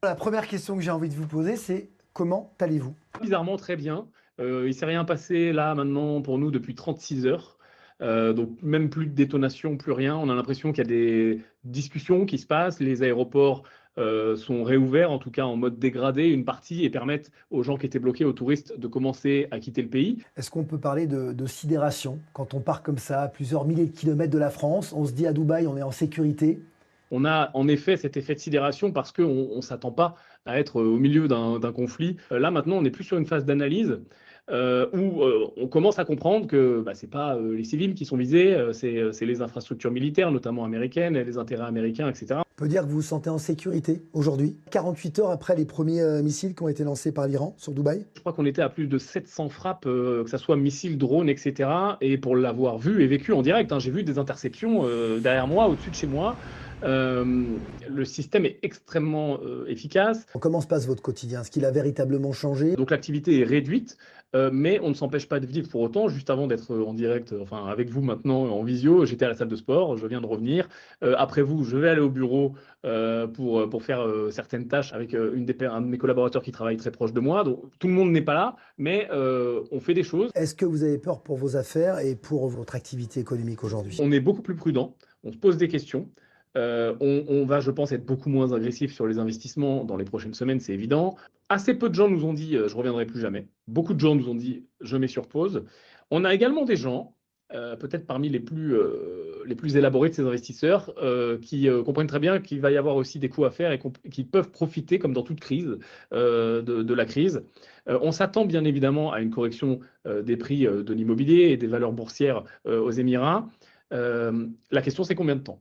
La première question que j'ai envie de vous poser, c'est comment allez-vous? Bizarrement, très bien. Il s'est rien passé là maintenant pour nous depuis 36 heures. Donc même plus de détonation, plus rien. On a l'impression qu'il y a des discussions qui se passent. Les aéroports sont réouverts, en tout cas en mode dégradé, une partie, et permettent aux gens qui étaient bloqués, aux touristes, de commencer à quitter le pays. Est-ce qu'on peut parler de sidération quand on part comme ça, à plusieurs milliers de kilomètres de la France? On se dit à Dubaï, on est en sécurité. On a en effet cet effet de sidération parce qu'on ne s'attend pas à être au milieu d'un conflit. Là, maintenant, on est plus sur une phase d'analyse où on commence à comprendre que bah, ce n'est pas les civils qui sont visés, c'est les infrastructures militaires, notamment américaines, et les intérêts américains, etc. On peut dire que vous vous sentez en sécurité aujourd'hui, 48 heures après les premiers missiles qui ont été lancés par l'Iran sur Dubaï. Je crois qu'on était à plus de 700 frappes, que ce soit missiles, drones, etc. Et pour l'avoir vu et vécu en direct, hein, j'ai vu des interceptions derrière moi, au-dessus de chez moi. Le système est extrêmement efficace. Comment se passe votre quotidien? Est-ce qu'il a véritablement changé? Donc l'activité est réduite, mais on ne s'empêche pas de vivre pour autant. Juste avant d'être en direct, enfin avec vous maintenant en visio, j'étais à la salle de sport, je viens de revenir. Après vous, je vais aller au bureau pour faire certaines tâches avec un de mes collaborateurs qui travaille très proche de moi. Donc tout le monde n'est pas là, mais on fait des choses. Est-ce que vous avez peur pour vos affaires et pour votre activité économique aujourd'hui? On est beaucoup plus prudent, on se pose des questions. On va, je pense, être beaucoup moins agressif sur les investissements dans les prochaines semaines, c'est évident. Assez peu de gens nous ont dit je reviendrai plus jamais. Beaucoup de gens nous ont dit je mets sur pause. On a également des gens, peut-être parmi les plus élaborés de ces investisseurs, qui comprennent très bien qu'il va y avoir aussi des coûts à faire et qui peuvent profiter, comme dans toute crise, de la crise. On s'attend bien évidemment à une correction des prix de l'immobilier et des valeurs boursières aux Émirats. La question, c'est combien de temps?